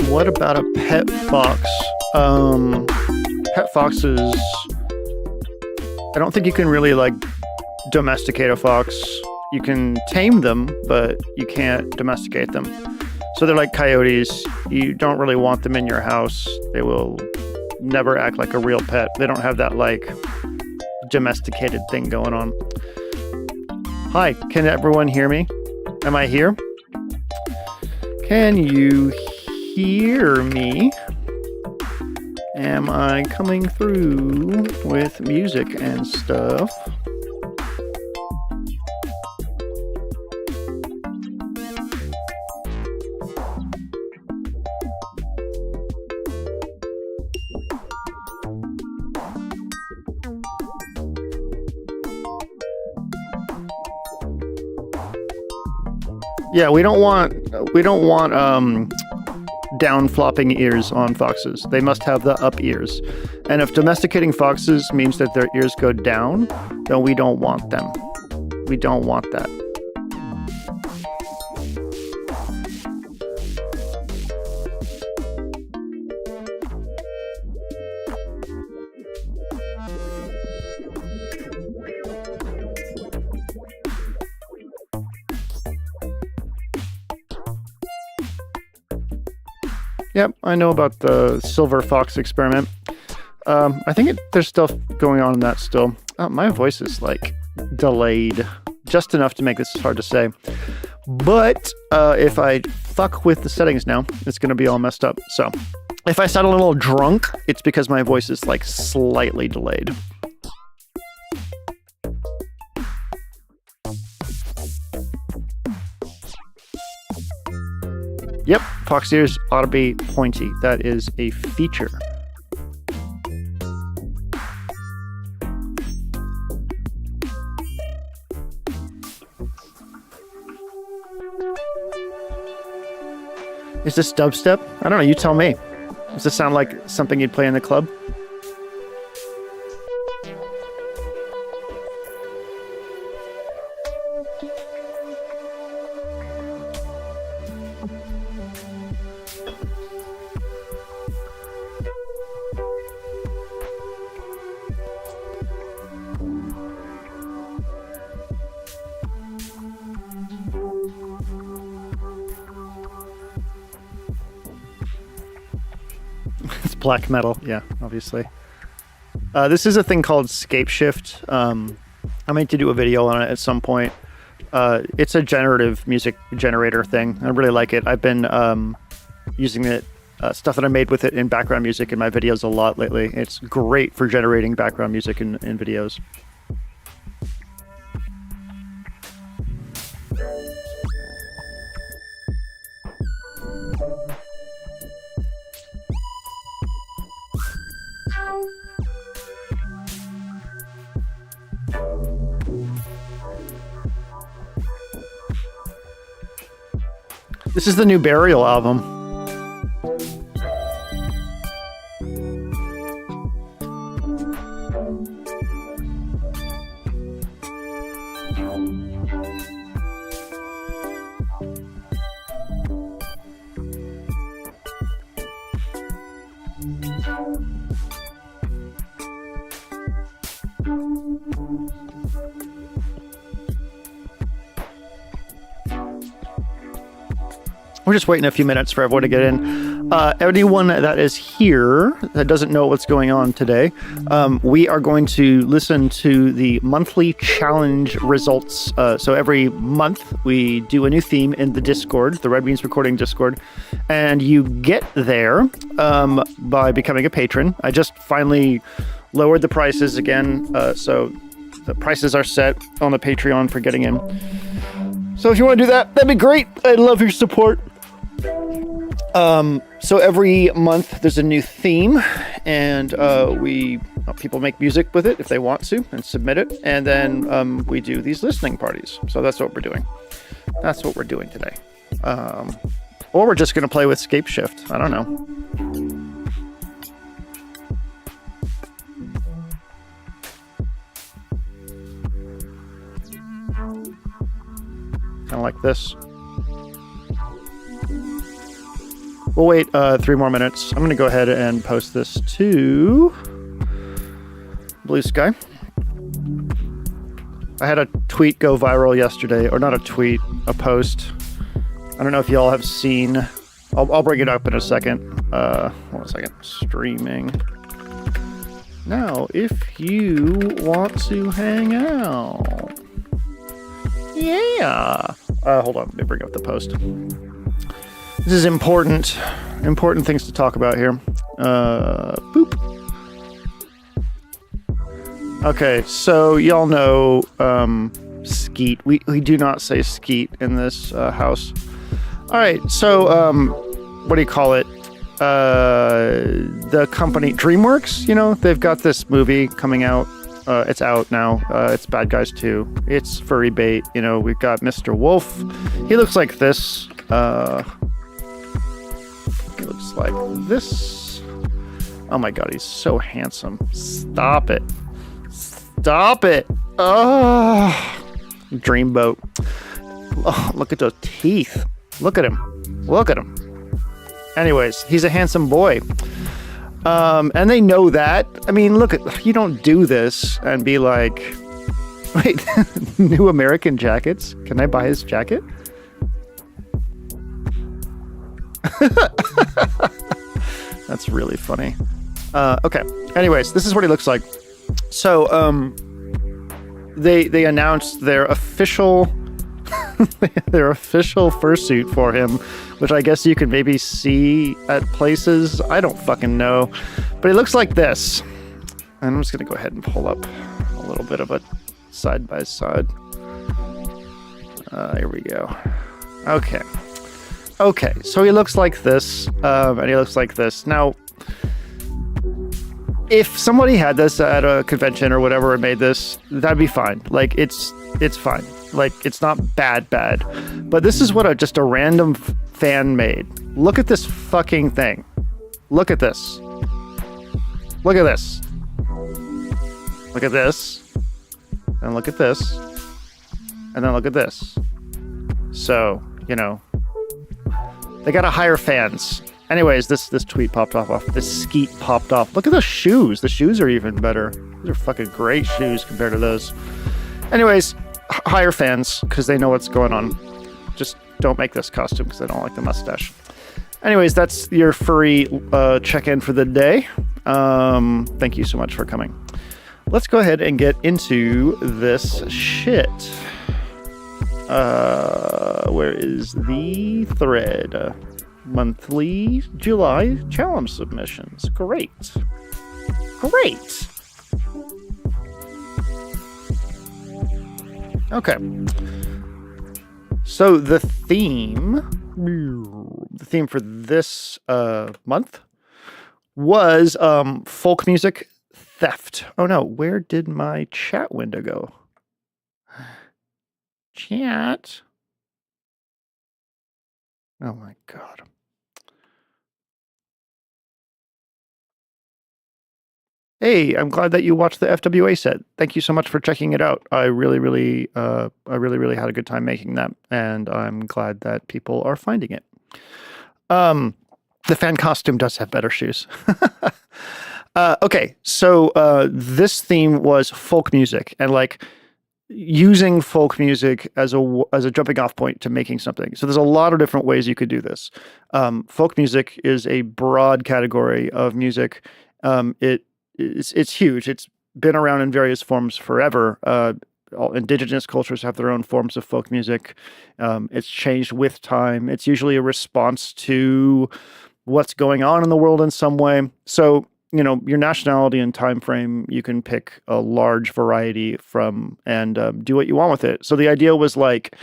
What about a pet fox? Pet foxes, I don't think you can really like domesticate a fox. You can tame them, but you can't domesticate them. So they're like coyotes. You don't really want them in your house. They will never act like a real pet. They don't have that like domesticated thing going on. Hi, can everyone hear me? Am I here? Can you hear me? Am I coming through with music and stuff? Yeah, we don't want down flopping ears on foxes. They must have the up ears. And if domesticating foxes means that their ears go down, then we don't want them. We don't want that. Yep, I know about the silver fox experiment. I think there's stuff going on in that still. My voice is like delayed just enough to make this hard to say. But if I fuck with the settings now, it's going to be all messed up. So if I sound a little drunk, it's because my voice is like slightly delayed. Yep, fox ears ought to be pointy. That is a feature. Is this dubstep? I don't know, you tell me. Does this sound like something you'd play in the club? It's black metal, yeah, obviously. This is a thing called Scape Shift. I meant to do a video on it at some point. It's a generative music generator thing. I really like it. I've been using it, stuff that I made with it in background music in my videos a lot lately. It's great for generating background music in videos. This is the new Burial album. We're just waiting a few minutes for everyone to get in. Anyone that is here that doesn't know what's going on today, we are going to listen to the monthly challenge results. So every month we do a new theme in the Discord, the Red Beans Recording Discord, and you get there by becoming a patron. I just finally lowered the prices again, so the prices are set on the Patreon for getting in. So if you want to do that, that'd be great. I'd love your support. So every month there's a new theme, and people make music with it if they want to and submit it, and then we do these listening parties. So that's what we're doing. That's what we're doing today. Or we're just going to play with Scape Shift. I don't know. Kind of like this. We'll wait 3 more minutes. I'm going to go ahead and post this to Blue Sky. I had a tweet go viral yesterday, or not a tweet, a post. I don't know if y'all have seen. I'll bring it up in a second. Hold on a second. Streaming. Now, if you want to hang out. Yeah. Hold on. Let me bring up the post. This is important. Important things to talk about here. Boop. Okay, so y'all know skeet. We do not say skeet in this house. All right, so what do you call it? The company DreamWorks, you know, they've got this movie coming out. It's out now. It's Bad Guys 2. It's furry bait. You know, we've got Mr. Wolf. He looks like this. He looks like this. Oh my God, he's so handsome. Stop it. Stop it. Oh, Dreamboat. Oh, look at those teeth. Look at him. Look at him. Anyways, he's a handsome boy. And they know that. I mean, look at, you don't do this and be like, wait, new American jackets? Can I buy his jacket? That's really funny. Okay. Anyways, this is what he looks like. So, they announced their official fursuit for him, which I guess you can maybe see at places. I don't fucking know, but it looks like this. And I'm just gonna go ahead and pull up a little bit of a side by side. Here we go. Okay. Okay, so he looks like this, and he looks like this. Now, if somebody had this at a convention or whatever and made this, that'd be fine. Like, it's fine. Like, it's not bad. But this is what just a random fan made. Look at this fucking thing. Look at this. Look at this. Look at this. And look at this. And then look at this. So, you know, they gotta hire fans. Anyways, this tweet popped off. This skeet popped off. Look at the shoes. The shoes are even better. These are fucking great shoes compared to those. Anyways, hire fans because they know what's going on. Just don't make this costume because I don't like the mustache. Anyways, that's your furry check-in for the day. Thank you so much for coming. Let's go ahead and get into this shit. Where is the thread? Monthly July challenge submissions. Great. Okay. So the theme for this month was folk music theft. Oh no, where did my chat window go? Chat. Oh my God. Hey, I'm glad that you watched the FWA set. Thank you so much for checking it out. I really had a good time making that, and I'm glad that people are finding it. The fan costume does have better shoes. Okay, so this theme was folk music, and like using folk music as a jumping off point to making something. So there's a lot of different ways you could do this. Folk music is a broad category of music. It's huge. It's been around in various forms forever. All indigenous cultures have their own forms of folk music. It's changed with time. It's usually a response to what's going on in the world in some way. So, you know, your nationality and time frame, you can pick a large variety from and do what you want with it. So the idea was like,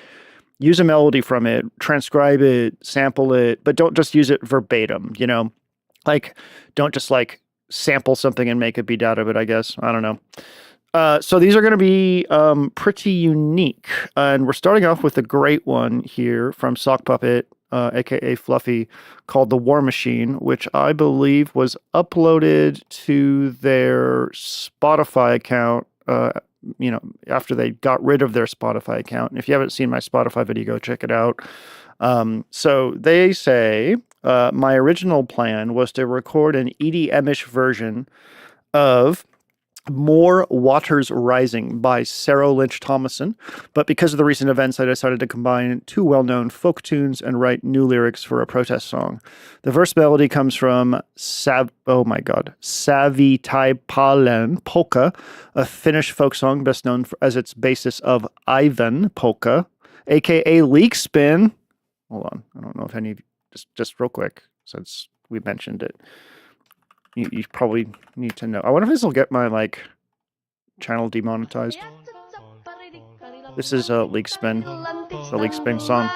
use a melody from it, transcribe it, sample it, but don't just use it verbatim, you know? Like, don't just like sample something and make a beat out of it, I guess. I don't know. So these are going to be pretty unique. And we're starting off with a great one here from Sock Puppet, aka Fluffy, called The War Machine, which I believe was uploaded to their Spotify account, you know, after they got rid of their Spotify account. And if you haven't seen my Spotify video, go check it out. So they say, My original plan was to record an EDM-ish version of More Waters Rising by Sarah Lynch Thomason, but because of the recent events, I decided to combine two well-known folk tunes and write new lyrics for a protest song. The verse melody comes from Savitaipalen Polka, a Finnish folk song best known as its basis of Ivan Polka, aka Leak Spin. Hold on, I don't know if any of you, just real quick, since we mentioned it. You probably need to know. I wonder if this will get my, channel demonetized. This is a Leak Spin. It's a Leak Spin song.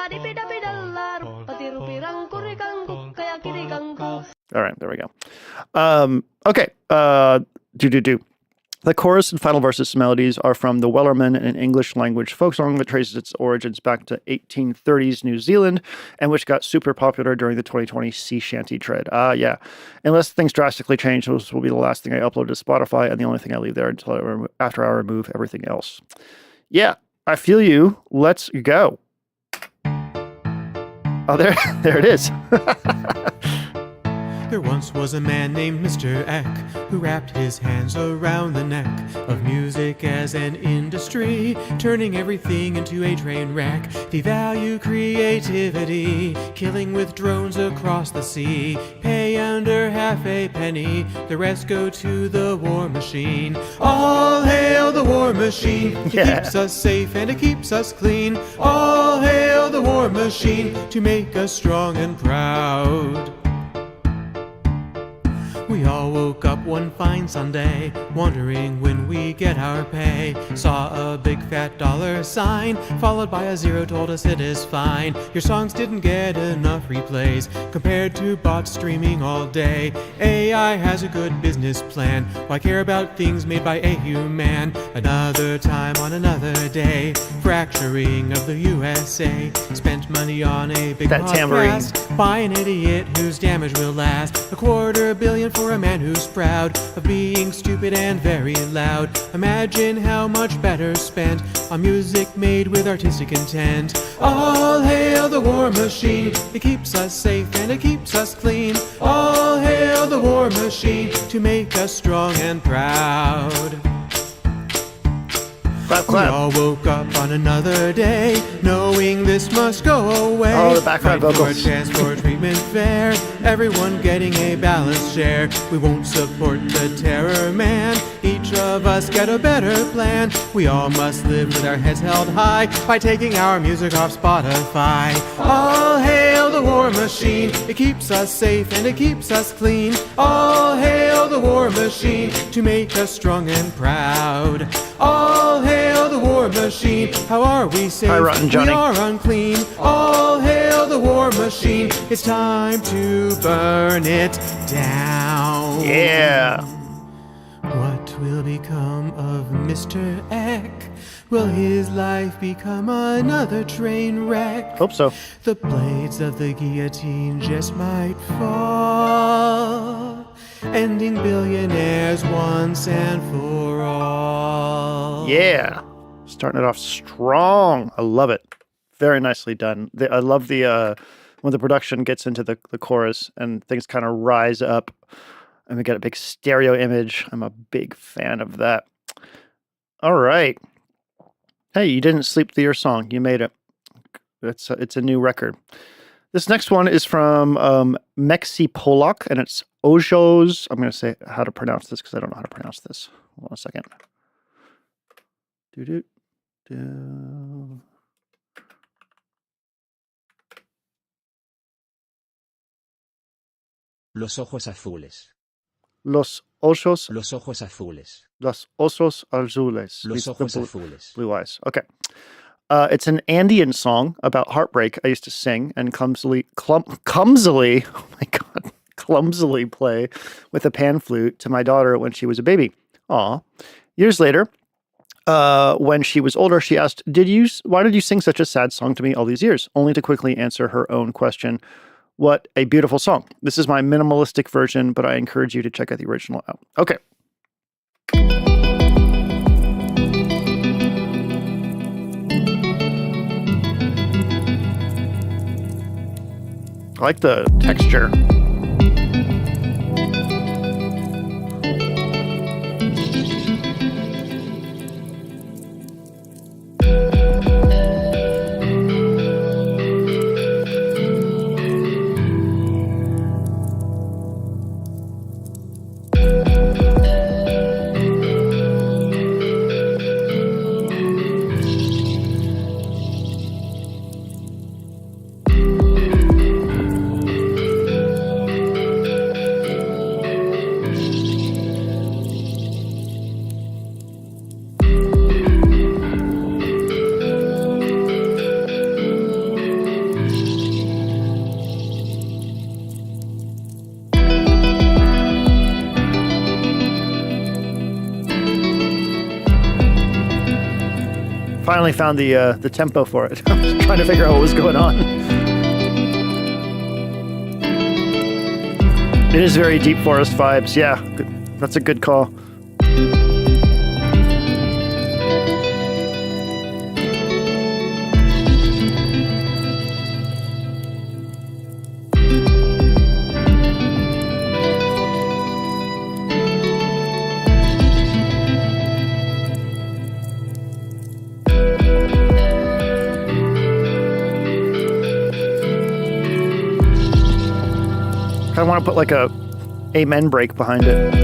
All right, there we go. Okay. The chorus and final verses melodies are from the Wellerman, an English language folk song that traces its origins back to 1830s New Zealand and which got super popular during the 2020 sea shanty trend. Yeah. Unless things drastically change, this will be the last thing I upload to Spotify and the only thing I leave there until after I remove everything else. Yeah, I feel you. Let's go. Oh, there it is. There once was a man named Mr. Eck who wrapped his hands around the neck of music as an industry, turning everything into a train wreck. Devalue creativity, killing with drones across the sea. Pay under half a penny, the rest go to the war machine. All hail the war machine, it keeps us safe and it keeps us clean. All hail the war machine, to make us strong and proud. We all woke up one fine Sunday, wondering when we get our pay. Saw a big fat dollar sign, followed by a zero told us it is fine. Your songs didn't get enough replays, compared to bots streaming all day. AI has a good business plan, why care about things made by a human? Another time on another day, fracturing of the USA. Spent money on a big podcast by an idiot whose damage will last. $250 million for a man who's proud of being stupid and very loud. Imagine how much better spent on music made with artistic intent. All hail the war machine, it keeps us safe and it keeps us clean. All hail the war machine, to make us strong and proud. Clap, clap. We all woke up on another day, knowing this must go away. Oh, the background vocals. For a chance for treatment fair, everyone getting a balanced share. We won't support the terror man, each of us get a better plan. We all must live with our heads held high by taking our music off Spotify. All hail the war machine, it keeps us safe and it keeps us clean. All hail the war machine, to make us strong and proud. All hail the war machine, how are we safe? Hi, Rotten Johnny. We are unclean. All hail the war machine, it's time to burn it down. Yeah. What will become of Mr. Eck? Will his life become another train wreck? Hope so. The blades of the guillotine just might fall, ending billionaires once and for all. Yeah. Starting it off strong. I love it. Very nicely done. I love the when the production gets into the chorus and things kind of rise up and we get a big stereo image. I'm a big fan of that. All right. Hey, you didn't sleep through your song. You made it. It's a new record. This next one is from Mexi Polak, and it's Ojo's. I'm going to say how to pronounce this because I don't know how to pronounce this. Hold on a second. Los ojos azules. Los ojos. Los ojos azules. Los ojos azules. Los ojos azules. Blue eyes. Okay. It's an Andean song about heartbreak I used to sing and clumsily, oh my God, clumsily play with a pan flute to my daughter when she was a baby. Aw. Years later, when she was older, she asked, why did you sing such a sad song to me all these years? Only to quickly answer her own question. What a beautiful song. This is my minimalistic version, but I encourage you to check out the original out. Okay. I like the texture. Finally found the tempo for it. I was trying to figure out what was going on. It is very deep forest vibes. Yeah, that's a good call. I want to put like a amen break behind it.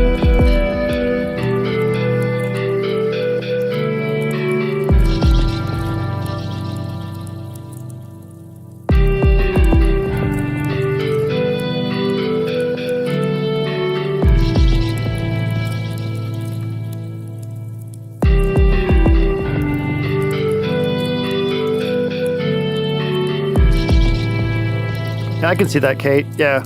Yeah, I can see that, Kate. Yeah.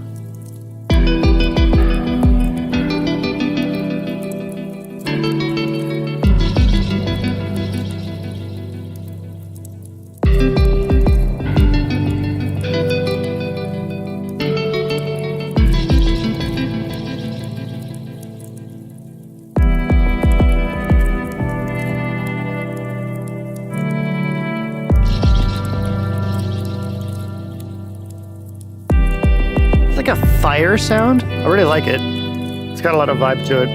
Like a fire sound. I really like it. It's got a lot of vibe to it.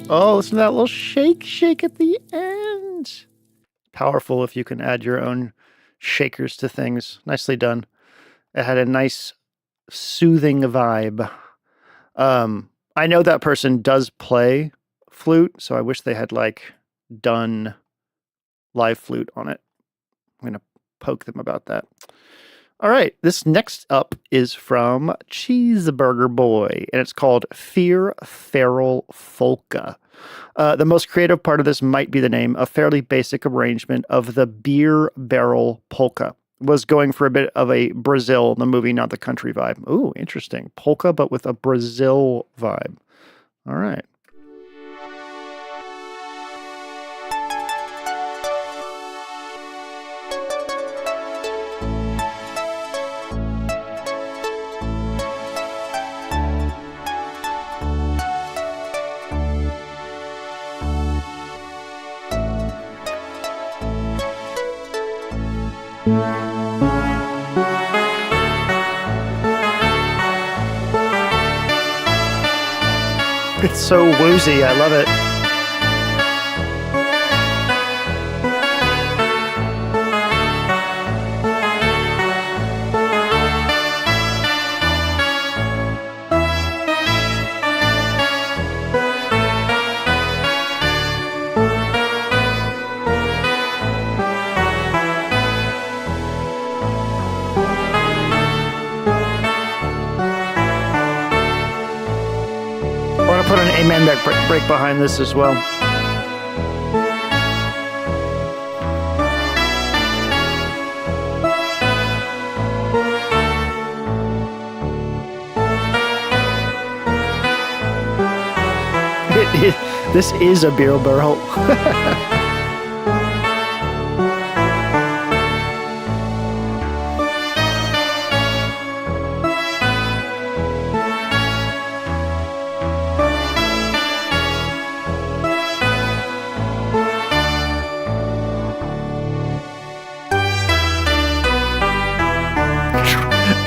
Oh, listen to that little shake at the end. Powerful if you can add your own shakers to things. Nicely done. It had a nice soothing vibe. I know that person does play flute, so I wish they had like done live flute on it. I'm gonna poke them about that. All right, this next up is from Cheeseburger Boy, and it's called Fear Feral Folka. The most creative part of this might be the name, a fairly basic arrangement of the beer barrel polka. Was going for a bit of a Brazil, the movie, not the country vibe. Ooh, interesting. Polka, but with a Brazil vibe. All right. It's so woozy. I love it. Put an amen break behind this as well. This is a beer barrel.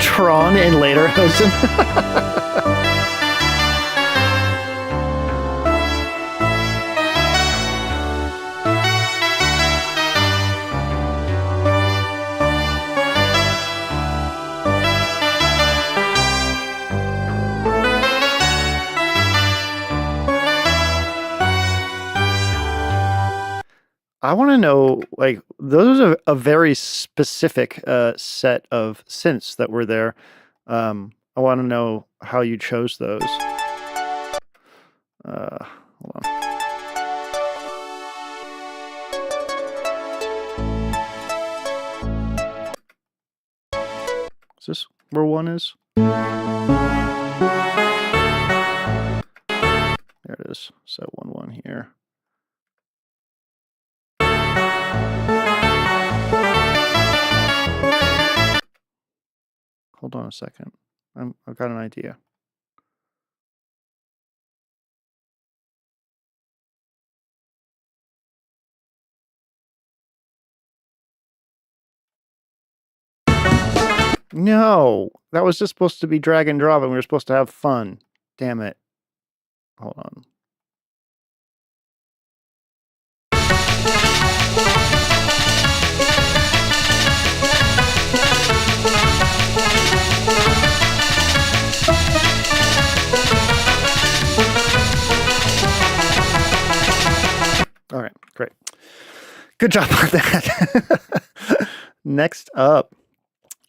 Tron in Lederhosen. I want to know, like, those are a very specific set of synths that were there. I want to know how you chose those. Hold on. Is this where one is? There it is. Set 1 here. Hold on a second. I've got an idea. No, that was just supposed to be drag and drop, and we were supposed to have fun. Damn it. Hold on. All right, great. Good job on that. Next up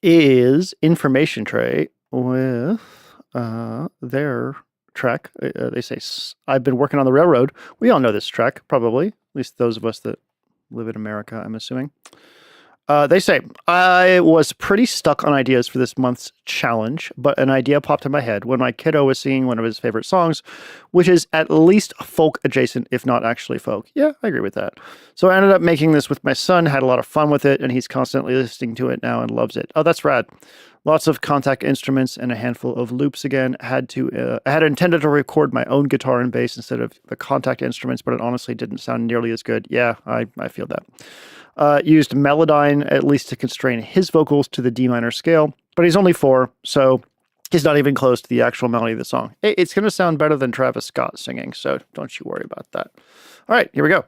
is Information Tray with their track. They say, I've been working on the railroad. We all know this track, probably. At least those of us that live in America, I'm assuming. They say, I was pretty stuck on ideas for this month's challenge, but an idea popped in my head when my kiddo was singing one of his favorite songs, which is at least folk adjacent, if not actually folk. Yeah, I agree with that. So I ended up making this with my son, had a lot of fun with it, and he's constantly listening to it now and loves it. Oh, that's rad. Lots of contact instruments and a handful of loops again. I had intended to record my own guitar and bass instead of the contact instruments, but it honestly didn't sound nearly as good. Yeah, I feel that. Used Melodyne at least to constrain his vocals to the D minor scale, but he's only 4, so he's not even close to the actual melody of the song. It's going to sound better than Travis Scott singing, so don't you worry about that. All right, here we go.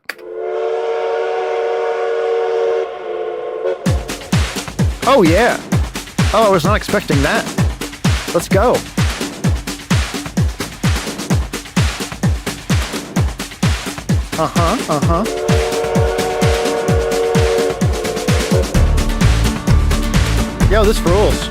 Oh, yeah. Oh, I was not expecting that. Let's go. Yo, this rules.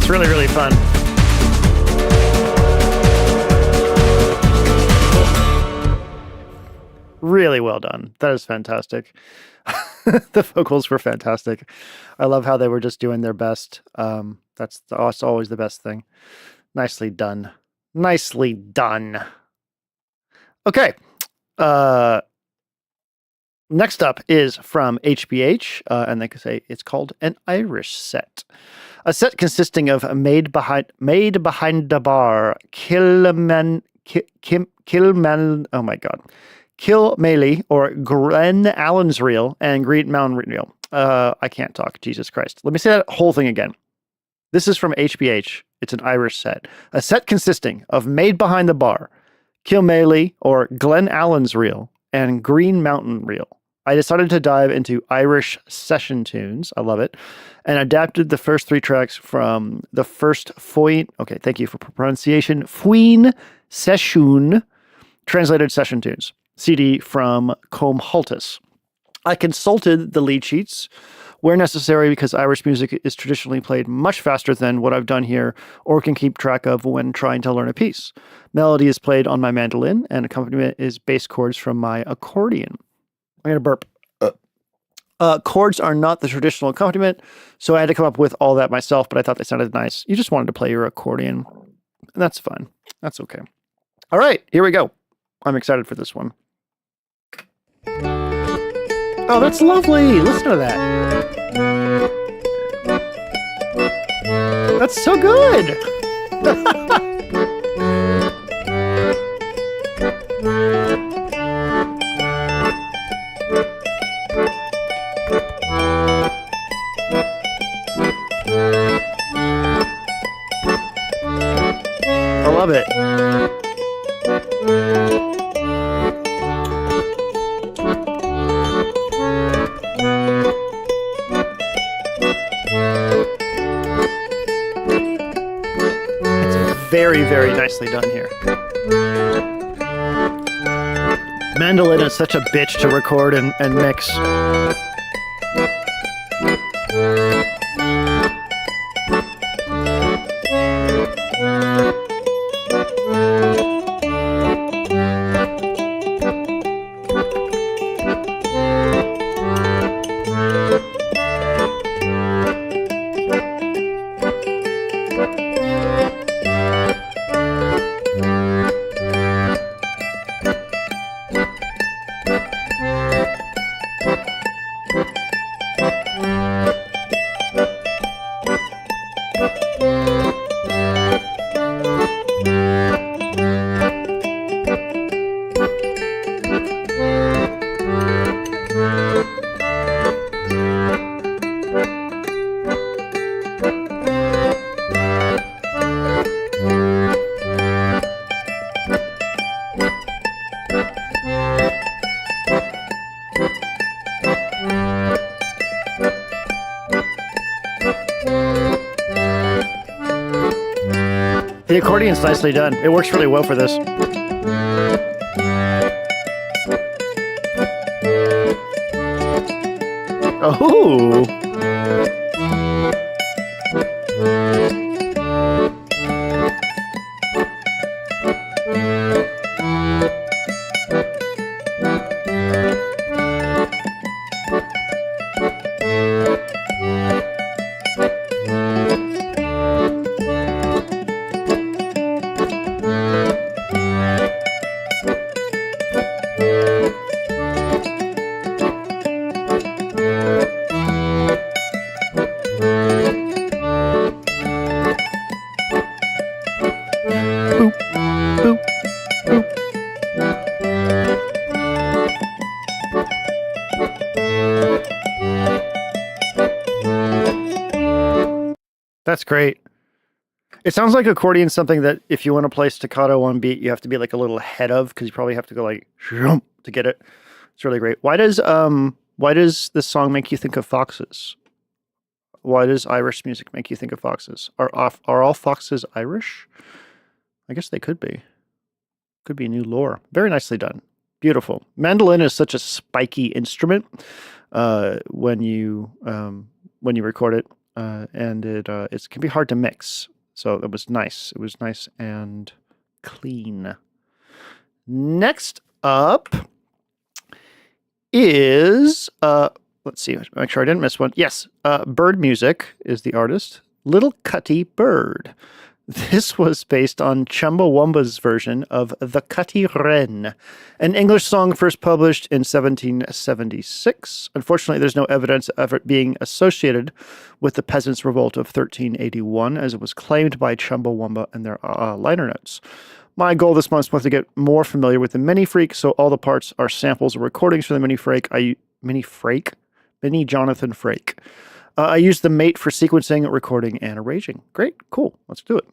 Really, really fun. Really well done. That is fantastic. The vocals were fantastic. I love how they were just doing their best. That's always the best thing. Nicely done. Nicely done. Okay. Next up is from HBH, and they can say it's called an Irish set. A set consisting of Made Behind the Bar, Kilman, oh my God, Kilmaley or Glen Allen's Reel and Green Mountain Reel. I can't talk, Jesus Christ. Let me say that whole thing again. This is from HBH. It's an Irish set. A set consisting of Made Behind the Bar, Kilmaley or Glen Allen's Reel and Green Mountain Reel. I decided to dive into Irish session tunes. I love it. And adapted the first 3 tracks from the first thank you for pronunciation, Fuin Session, translated session tunes, CD from Combe Haltis. I consulted the lead sheets where necessary because Irish music is traditionally played much faster than what I've done here or can keep track of when trying to learn a piece. Melody is played on my mandolin and accompaniment is bass chords from my accordion. I'm going to burp. Chords are not the traditional accompaniment, so I had to come up with all that myself, but I thought they sounded nice. You just wanted to play your accordion, and that's fine. That's okay. All right, here we go. I'm excited for this one. Oh, that's lovely. Listen to that. That's so good. I love it. Very, very nicely done here. Mandolin is such a bitch to record and mix. The accordion's nicely done. It works really well for this. Oh. That's great. It sounds like accordion's something that if you want to play staccato on beat, you have to be like a little ahead of because you probably have to go like to get it. It's really great. Why does this song make you think of foxes? Why does Irish music make you think of foxes? Are all foxes Irish? I guess they could be. Could be new lore. Very nicely done. Beautiful. Mandolin is such a spiky instrument when you record it. And it can be hard to mix. So it was nice. It was nice and clean. Next up is, let's see, make sure I didn't miss one. Yes, Bird Music is the artist. Little Cuty Bird. This was based on Chumbawamba's version of The Cuty Wren, an English song first published in 1776. Unfortunately, there's no evidence of it being associated with the Peasants' Revolt of 1381, as it was claimed by Chumbawamba in their liner notes. My goal this month was to get more familiar with the Mini Freak, so all the parts are samples or recordings for the Mini Jonathan Frake. I used the mate for sequencing, recording, and arranging. Great, cool, let's do it.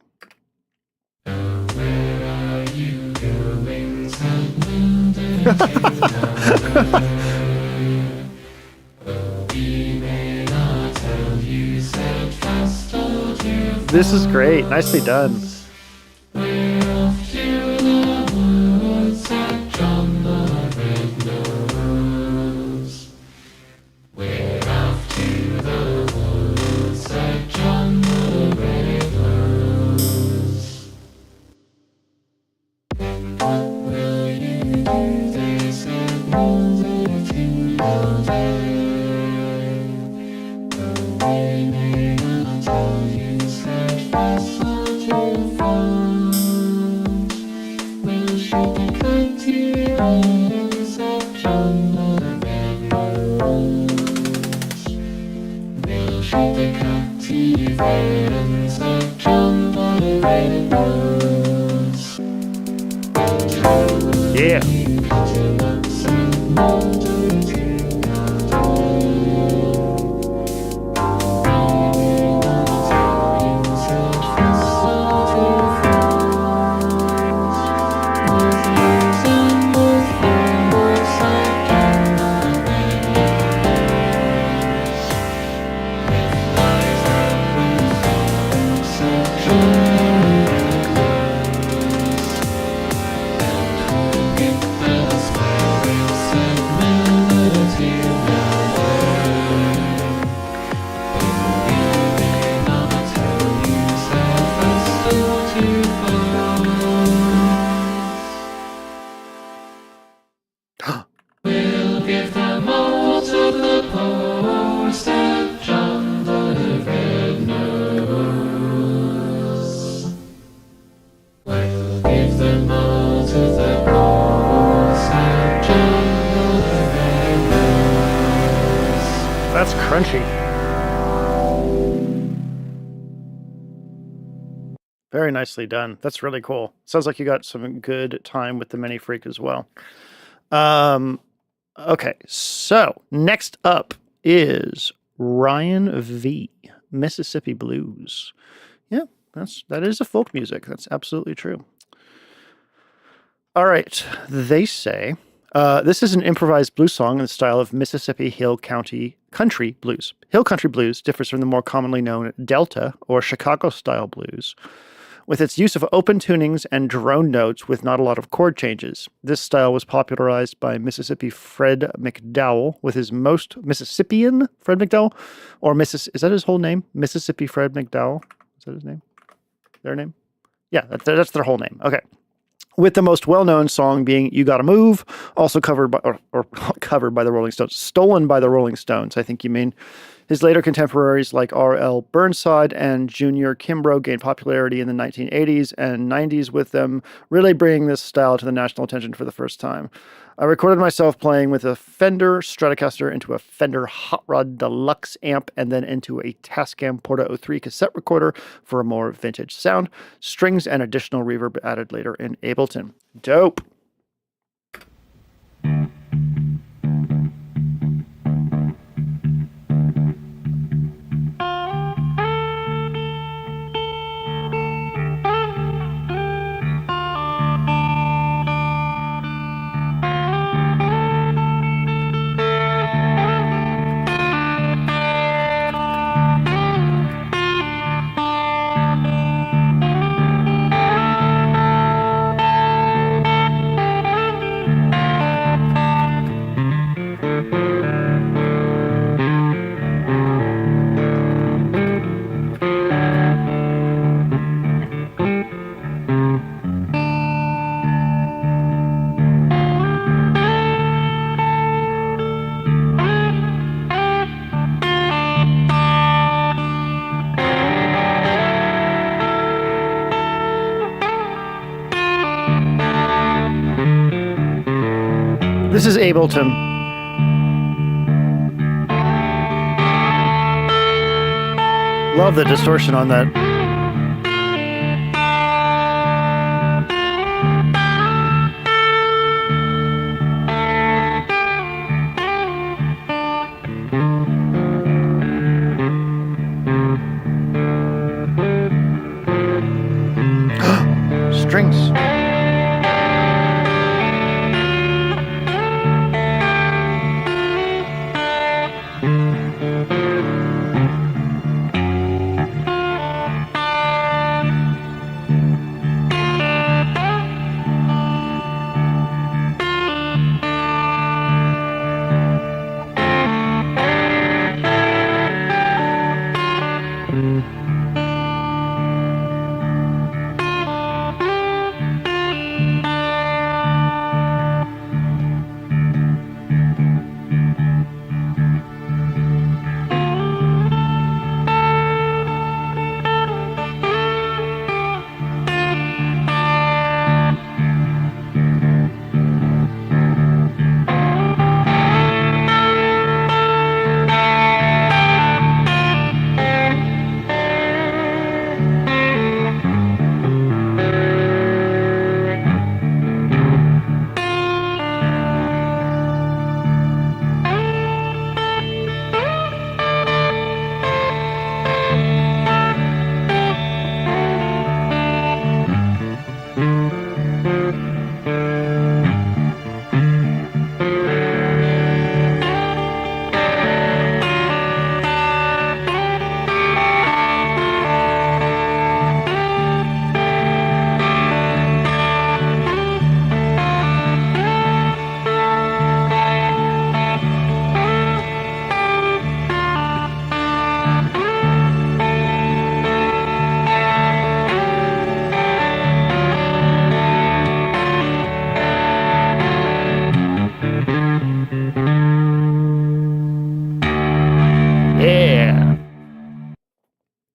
This is great, nicely done. Yeah. That's crunchy. Very nicely done. That's really cool. Sounds like you got some good time with the Mini Freak as well. Okay, so next up is Ryan V. Mississippi Blues. Yeah, that is a folk music. That's absolutely true. All right, they say this is an improvised blues song in the style of Mississippi Hill Country blues. Hill country blues differs from the more commonly known Delta or Chicago-style blues, with its use of open tunings and drone notes with not a lot of chord changes. This style was popularized by Mississippi Fred McDowell with his most Mississippian Fred McDowell, or is that his whole name? Mississippi Fred McDowell? Is that his name? Their name? Yeah, that's their whole name. Okay. With the most well-known song being "You Gotta Move," also covered by or covered by the Rolling Stones, stolen by the Rolling Stones. I think you mean. His later contemporaries like R.L. Burnside and Junior Kimbrough gained popularity in the 1980s and 90s with them, really bringing this style to the national attention for the first time. I recorded myself playing with a Fender Stratocaster into a Fender Hot Rod Deluxe amp and then into a Tascam Porta 03 cassette recorder for a more vintage sound. Strings and additional reverb added later in Ableton. Dope. This is Ableton. Love the distortion on that. Strings.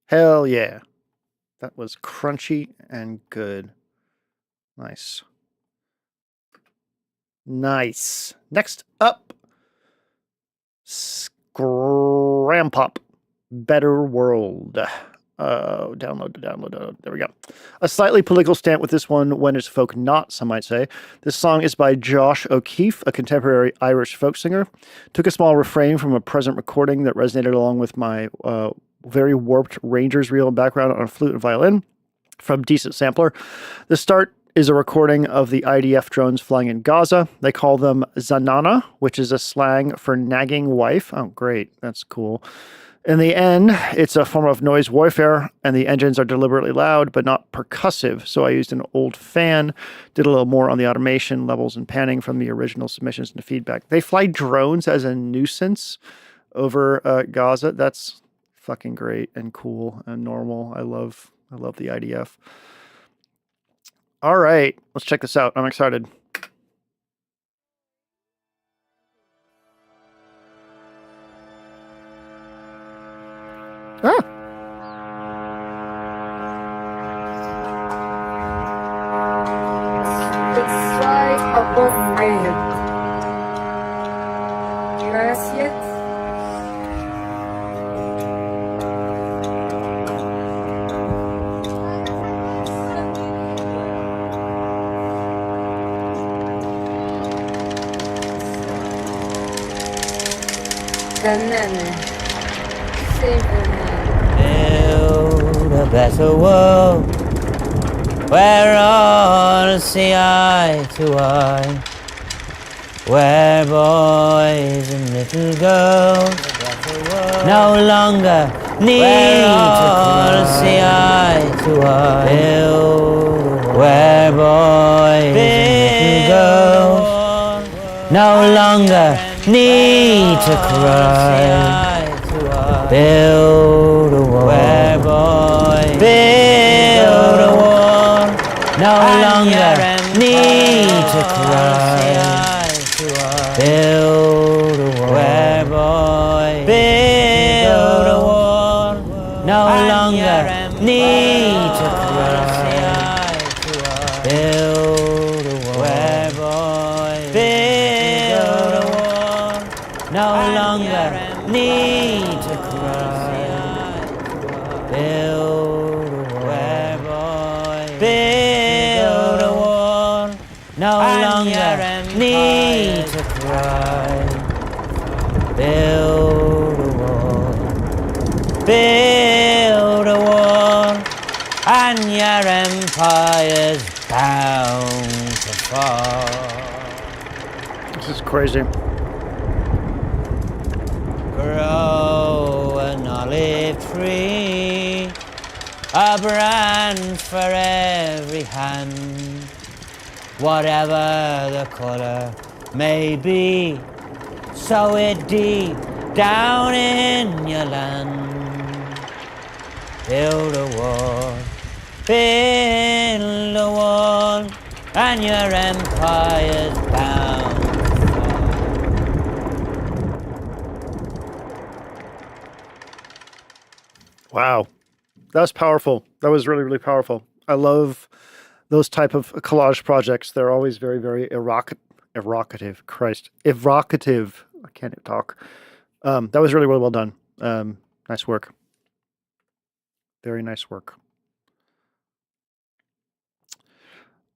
Hell yeah. That was crunchy and good. Nice. Nice. Next up, Scrampop. Better World. Download. There we go. A slightly political stamp with this one when it's folk not, some might say. This song is by Josh O'Keefe, a contemporary Irish folk singer. Took a small refrain from a present recording that resonated along with my very warped Rangers reel and background on flute and violin from Decent Sampler. The start is a recording of the IDF drones flying in Gaza. They call them Zanana, which is a slang for nagging wife. Oh, great. That's cool. In the end, it's a form of noise warfare, and the engines are deliberately loud, but not percussive. So I used an old fan, did a little more on the automation levels and panning from the original submissions and feedback. They fly drones as a nuisance over Gaza. That's fucking great and cool and normal. I love the IDF. All right, let's check this out. I'm excited. Ah. It's like a book rated. You guys see it? Banana. Save Build a better world where all see eye to eye, where boys and little girls no longer need to see eye to eye. Build where boys and little girls no longer need to cry. Build a wall where boys build a wall no longer need to cry. Build a wall where boys build a wall no longer need to cry. Build a wall where boys build longer need to cry. Build a wall, build a wall, no longer need to cry. Build a wall, build a wall, and your empire's bound to fall. This is crazy. Grow an olive tree, a branch for every hand, whatever the color may be, sow it deep down in your land. Build a wall, and your empire's bound to fall. Wow. That was powerful. That was really, really powerful. I love those type of collage projects. They're always very, very evocative. Christ. Evocative. I can't even talk. That was really, really well done. Nice work. Very nice work.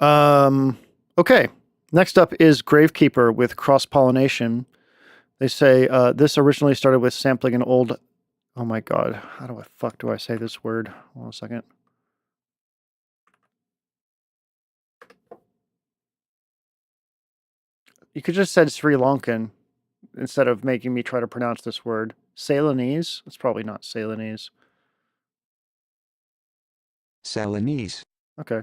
Okay. Next up is Gravekeeper with Cross-pollination. They say this originally started with sampling an old... Oh my god. How the fuck do I say this word? Hold on a second. You could just said Sri Lankan instead of making me try to pronounce this word. Ceylonese? It's probably not Ceylonese. Ceylonese. Okay.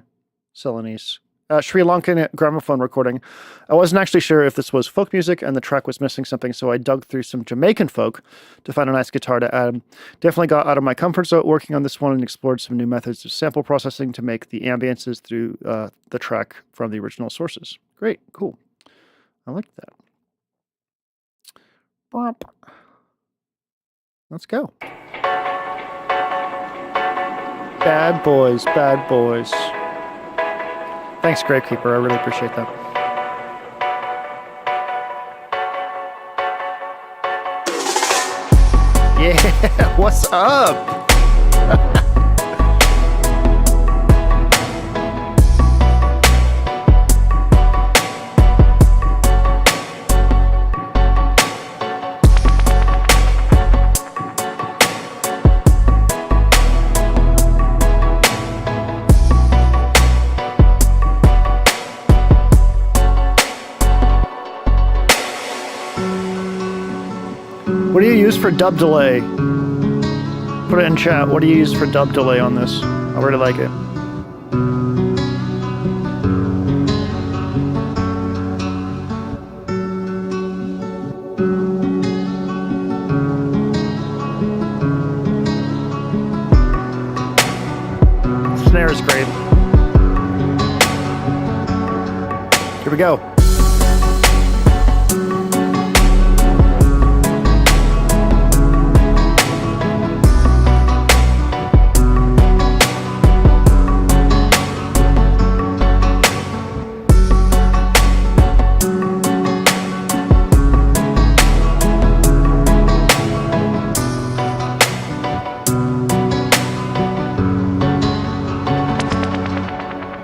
Ceylonese. Sri Lankan gramophone recording. I wasn't actually sure if this was folk music and the track was missing something, so I dug through some Jamaican folk to find a nice guitar to add. Definitely got out of my comfort zone working on this one and explored some new methods of sample processing to make the ambiences through the track from the original sources. Great. Cool. I like that. Bop. Let's go. Bad boys, bad boys. Thanks, Gravekeeper. I really appreciate that. Yeah, what's up? What do you use for dub delay? Put it in chat. What do you use for dub delay on this? I really like it. The snare is great. Here we go.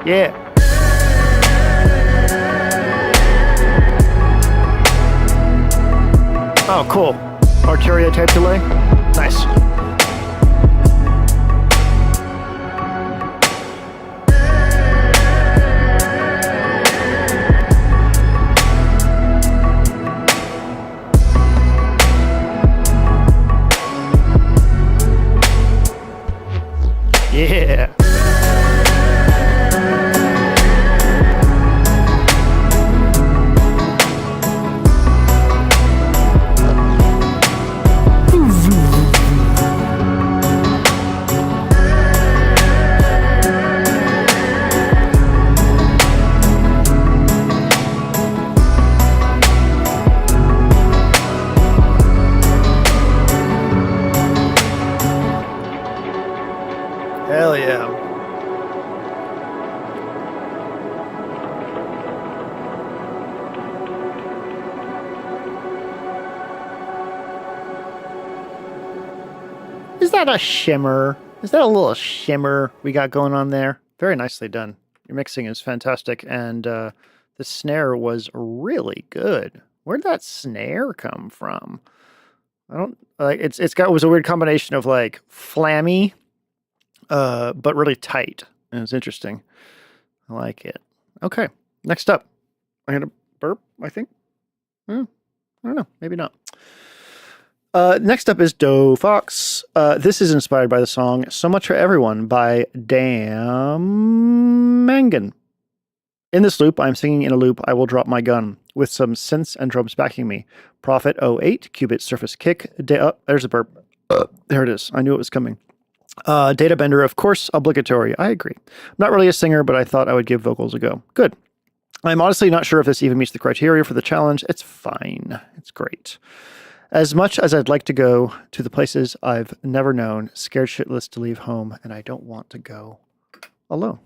Yeah. Oh, cool. Arteria tape delay. Nice. Yeah. Is that a shimmer? Is that a little shimmer we got going on there? Very nicely done. Your mixing is fantastic, and the snare was really good. Where'd that snare come from? I don't like it was a weird combination of like flammy, but really tight. And it's interesting. I like it. Okay, next up, I'm gonna burp. I think. I don't know. Maybe not. Next up is Doe Fox. This is inspired by the song "So Much for Everyone" by Damn Mangan. In this loop, I'm singing in a loop, I Will Drop My Gun, with some synths and drums backing me. Prophet 08, Qubit Surface Kick. There's a burp. There it is. I knew it was coming. Data Bender, of course, obligatory. I agree. I'm not really a singer, but I thought I would give vocals a go. Good. I'm honestly not sure if this even meets the criteria for the challenge. It's fine. It's great. As much as I'd like to go to the places I've never known, scared shitless to leave home, and I don't want to go alone.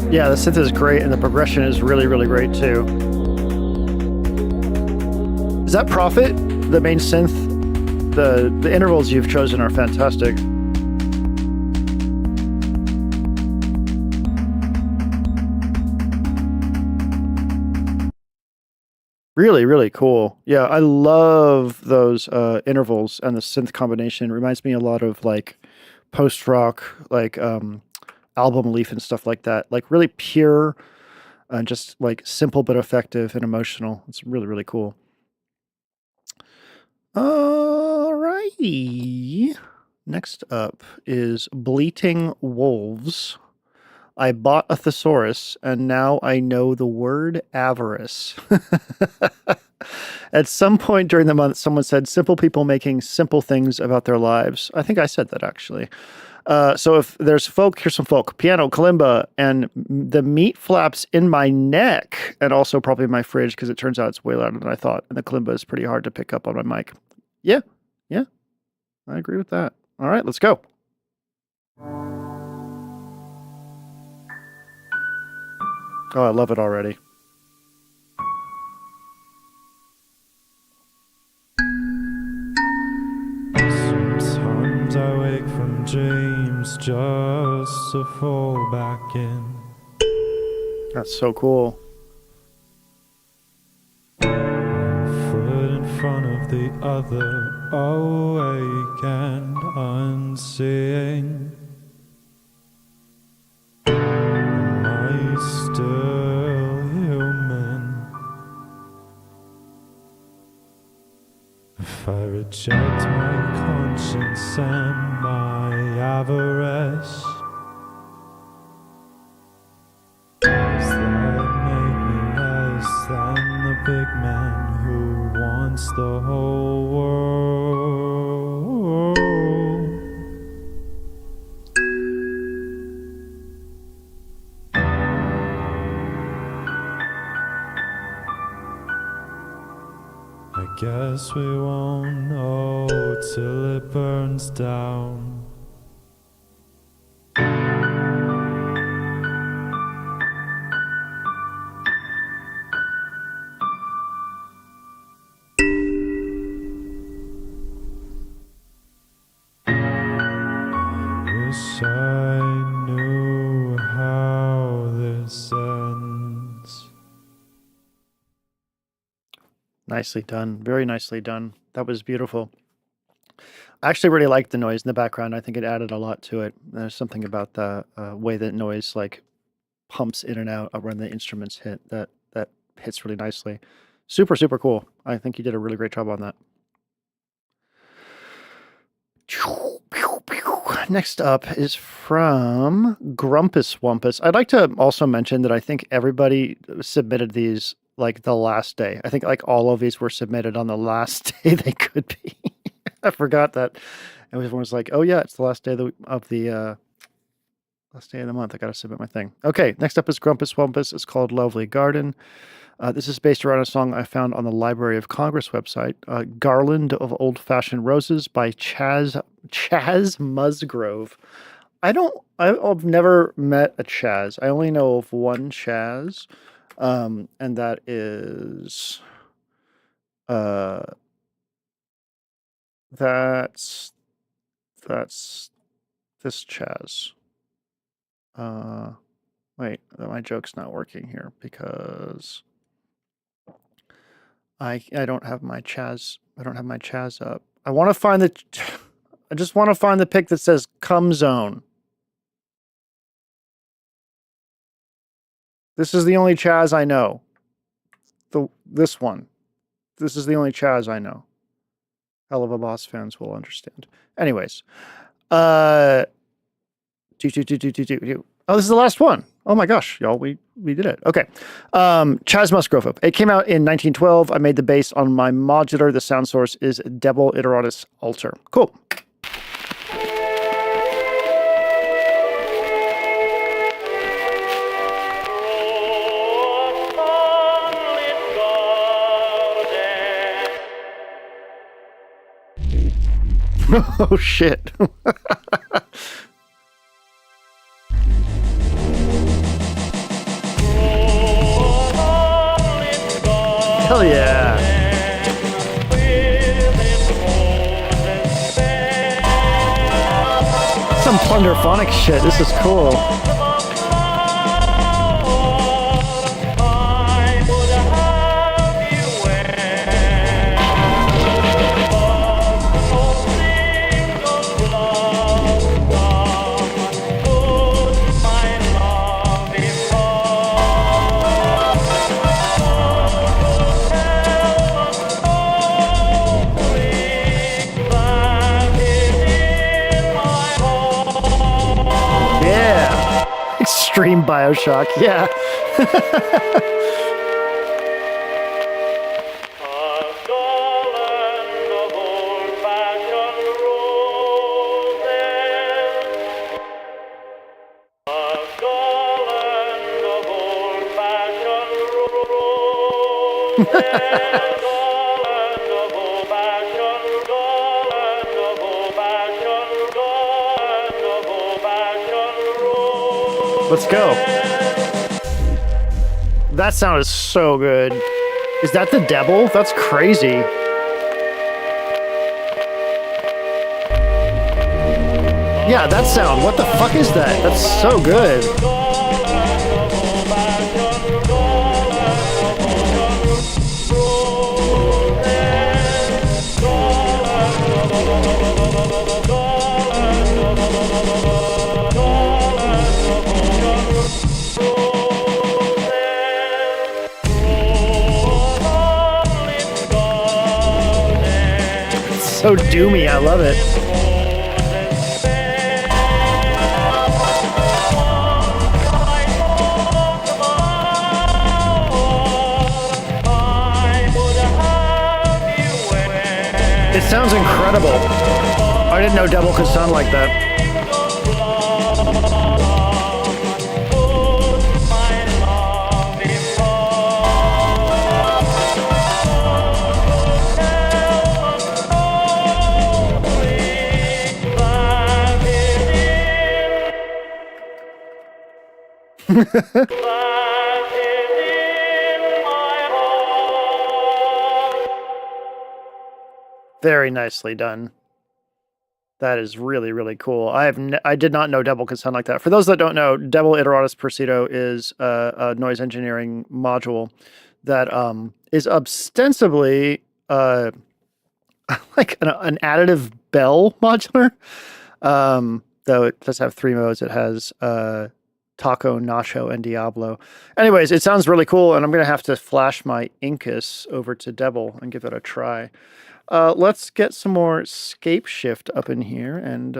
Yeah, the synth is great, and the progression is really, really great too. Is that Prophet, the main synth? The intervals you've chosen are fantastic. Really, really cool. Yeah, I love those intervals, and the synth combination reminds me a lot of like post-rock, like album leaf and stuff like that. Like really pure and just like simple but effective and emotional. It's really, really cool. Alrighty. Next up is Bleeting Wolves. I bought a thesaurus, and now I know the word avarice. At some point during the month, someone said simple people making simple things about their lives. I think I said that, actually. So if there's folk, here's some folk. Piano, kalimba, and the meat flaps in my neck, and also probably in my fridge, because it turns out it's way louder than I thought. And the kalimba is pretty hard to pick up on my mic. Yeah, I agree with that. All right, let's go. Oh, I love it already. Sometimes I wake from dreams just to fall back in. That's so cool. Foot in front of the other, awake and unseeing. Am I still human? If I reject my conscience and my avarice, does that make me less than the big man who wants the whole world? I guess we won't know till it burns down. Wish I knew how this ends. Nicely done. Very nicely done. That was beautiful. I actually really liked the noise in the background. I think it added a lot to it. There's something about the way that noise like pumps in and out when the instruments hit that hits really nicely. Super, super cool. I think you did a really great job on that. Next up is from Grumpus Wumpus. I'd like to also mention that I think everybody submitted these like the last day. I think like all of these were submitted on the last day they could be. I forgot that. And everyone was like, "Oh yeah, it's the last day of the last day of the month. I got to submit my thing." Okay, next up is Grumpus Wumpus. It's called "Lovely Garden." This is based around a song I found on the Library of Congress website, "Garland of Old-Fashioned Roses" by Chaz Musgrove. I've never met a Chaz. I only know of one Chaz, and that is that's this Chaz. Wait, my joke's not working here because I don't have my Chaz. I don't have my Chaz up. I want to find the. I just want to find the pic that says "Come Zone." This is the only Chaz I know. This one. This is the only Chaz I know. Hell of a Boss fans will understand. Anyways, Oh, this is the last one. Oh my gosh, y'all, we did it. Okay. Chaz Musgrove. It came out in 1912. I made the bass on my modular. The sound source is Debel Iteratus Alter. Cool. Oh shit. Hell yeah. Some plunderphonic shit. This is cool. Extreme Bioshock, yeah. Let's go. That sound is so good. Is that the Debel? That's crazy. Yeah, that sound. What the fuck is that? That's so good. so doomy. I love it. It sounds incredible. I didn't know Devil could sound like that. Very nicely done. That is really, really cool. I did not know Devil could sound like that. For those that don't know, Devil Iteratus Percedo is a noise engineering module that is ostensibly like an additive bell modular. Though it does have 3 modes. It has Taco, Nacho, and Diablo. Anyways, it sounds really cool, and I'm going to have to flash my Incus over to Devil and give it a try. Let's get some more scape shift up in here, and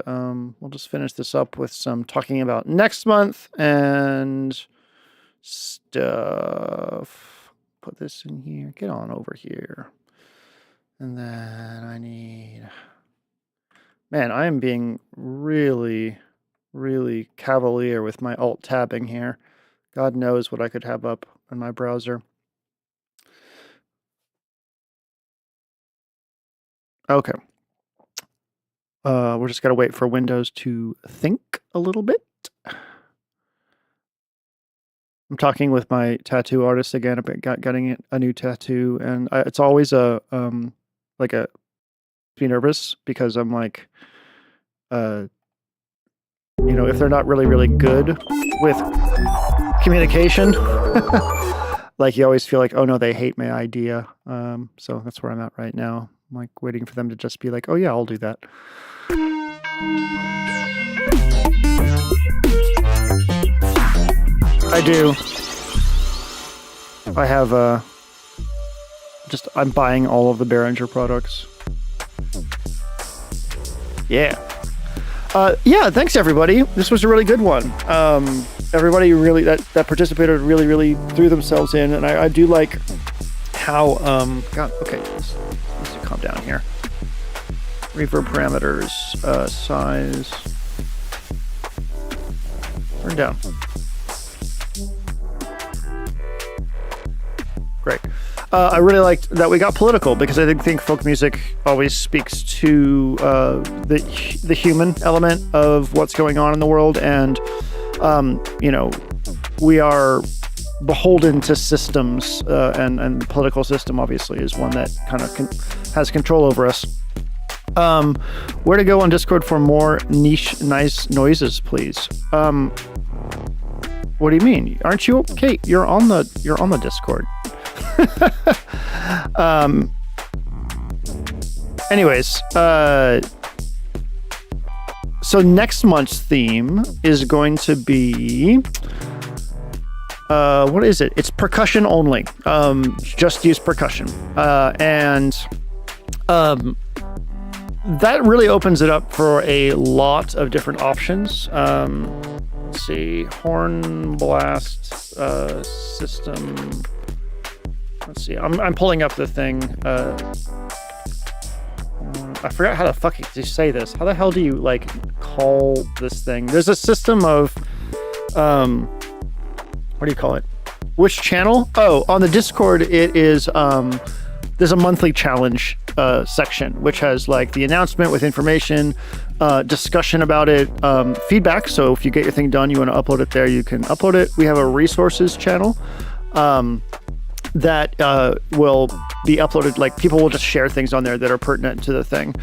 we'll just finish this up with some talking about next month and stuff. Put this in here. Get on over here. And then I need... Man, I am being really, really cavalier with my alt tabbing here. God knows what I could have up in my browser. Okay. We're just got to wait for Windows to think a little bit. I'm talking with my tattoo artist again about getting a new tattoo, and it's always like a be nervous because I'm like, you know, if they're not really, really good with communication, like you always feel like, oh no, they hate my idea. So that's where I'm at right now. I'm like waiting for them to just be like, oh yeah, I'll do that. I do. I have I'm buying all of the Behringer products. Yeah. Yeah, thanks everybody. This was a really good one. Everybody really that participated really threw themselves in, and I do like how God, okay, let's calm down here. Reverb parameters, size. Turn down. Great. I really liked that we got political because I think folk music always speaks to the human element of what's going on in the world, and you know, we are beholden to systems, and the political system obviously is one that kind of has control over us. Where to go on Discord for more niche nice noises, please? What do you mean? Aren't you okay? You're on the Discord. Anyways, so next month's theme is going to be what is it? It's percussion only. Just use percussion. And that really opens it up for a lot of different options. Let's see, horn blast system. Let's see, I'm pulling up the thing. I forgot how the fuck you say this. How the hell do you like call this thing? There's a system of what do you call it? Which channel? Oh, on the Discord it is there's a monthly challenge section which has like the announcement with information, discussion about it, feedback. So if you get your thing done, you want to upload it there, you can upload it. We have a resources channel that will be uploaded. Like people will just share things on there that are pertinent to the thing.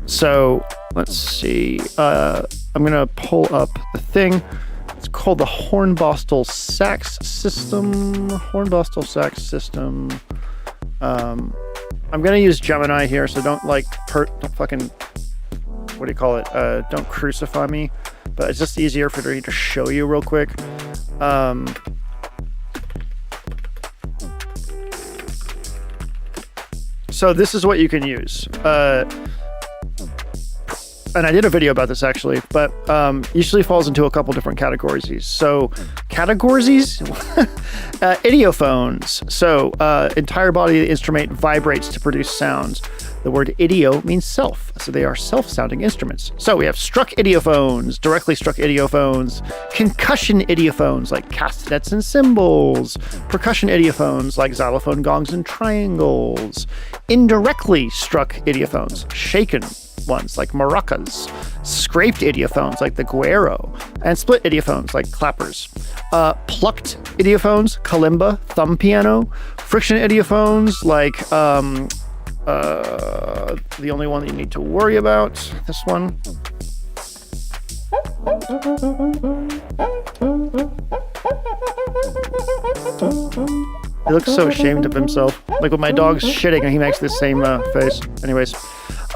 So let's see. I'm gonna pull up the thing. It's called the Hornbostel Sax System. Hornbostel Sax System. I'm gonna use Gemini here, so don't like don't fucking, what do you call it? Don't crucify me. But it's just easier for me to show you real quick. So this is what you can use. And I did a video about this actually, but usually falls into a couple different categories. So categories, idiophones. So entire body of the instrument vibrates to produce sounds. The word idio means self, so they are self-sounding instruments. So we have struck idiophones, directly struck idiophones, concussion idiophones like castanets and cymbals, percussion idiophones like xylophone, gongs, and triangles, indirectly struck idiophones, shaken ones like maracas, scraped idiophones like the guero, and split idiophones like clappers. Plucked idiophones, kalimba, thumb piano, friction idiophones like the only one that you need to worry about, this one. He looks so ashamed of himself. Like when my dog's shitting and he makes the same face. Anyways,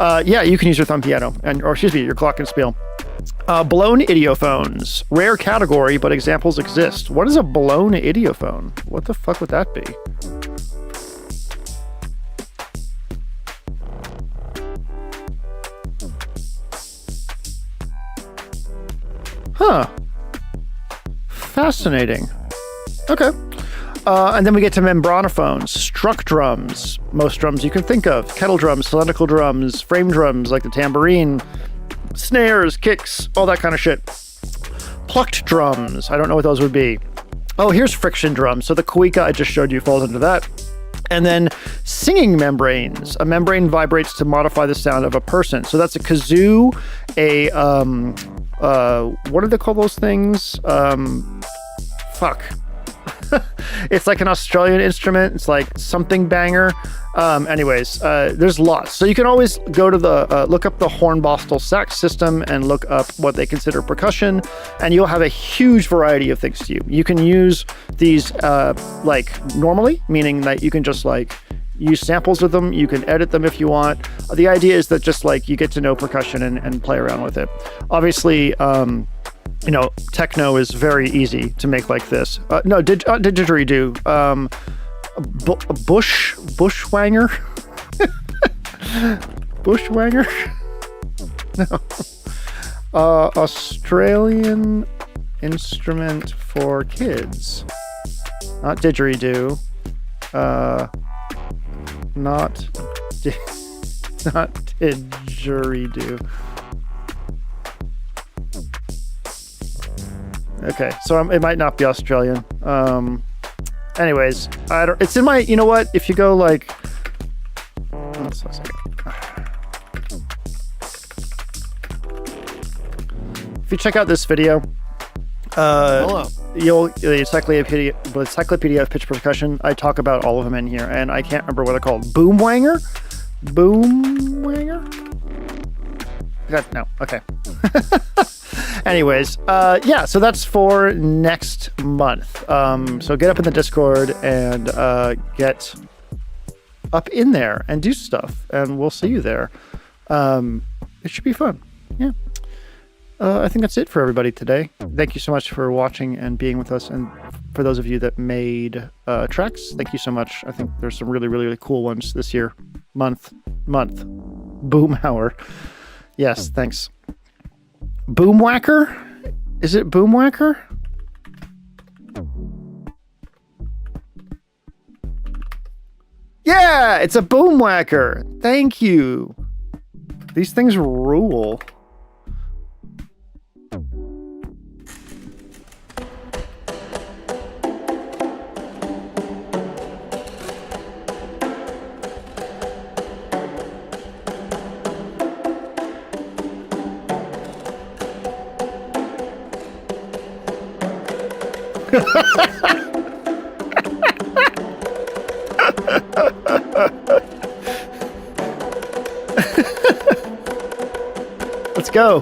yeah, you can use your thumb piano, or excuse me, your glockenspiel. Blown idiophones. Rare category, but examples exist. What is a blown idiophone? What the fuck would that be? Huh. Fascinating. Okay. And then we get to membranophones, struck drums, most drums you can think of, kettle drums, cylindrical drums, frame drums like the tambourine, snares, kicks, all that kind of shit. Plucked drums, I don't know what those would be. Oh, here's friction drums. So the cuica I just showed you falls into that. And then singing membranes. A membrane vibrates to modify the sound of a person. So that's a kazoo, what do they call those things? Fuck. It's like an Australian instrument. It's like something banger. Anyways, there's lots. So you can always go to the, look up the Hornbostel sax system and look up what they consider percussion, and you'll have a huge variety of things to you. You can use these like normally, meaning that you can just like use samples of them. You can edit them if you want. The idea is that just like you get to know percussion and play around with it. Obviously, you know, techno is very easy to make like this. No, didgeridoo. Bushwanger? Bushwanger? No. Australian instrument for kids. Not didgeridoo. Not didgeridoo. Okay, so it might not be Australian. Anyways, it's in my, you know what? If you go like, if you check out this video, the Encyclopedia of Pitch Percussion, I talk about all of them in here, and I can't remember what they're called. Boomwanger? No, okay. Anyways, yeah, so that's for next month. So get up in the Discord and get up in there and do stuff, and we'll see you there. It should be fun. Yeah. I think that's it for everybody today. Thank you so much for watching and being with us, and for those of you that made tracks, thank you so much. I think there's some really, really, really cool ones this year. Month. Boomhauer. Yes, thanks. Boomwhacker? Is it Boomwhacker? Yeah, it's a Boomwhacker. Thank you. These things rule. Let's go.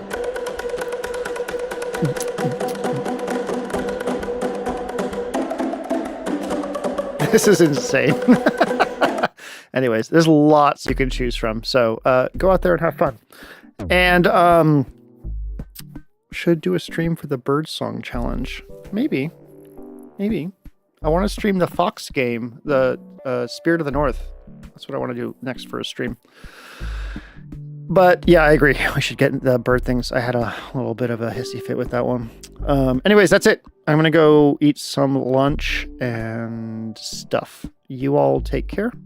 This is insane. Anyways, there's lots you can choose from. So go out there and have fun. And should do a stream for the Birdsong Challenge. Maybe. I want to stream the Fox game, the Spirit of the North. That's what I want to do next for a stream. But yeah, I agree. We should get the bird things. I had a little bit of a hissy fit with that one. Anyways, that's it. I'm going to go eat some lunch and stuff. You all take care.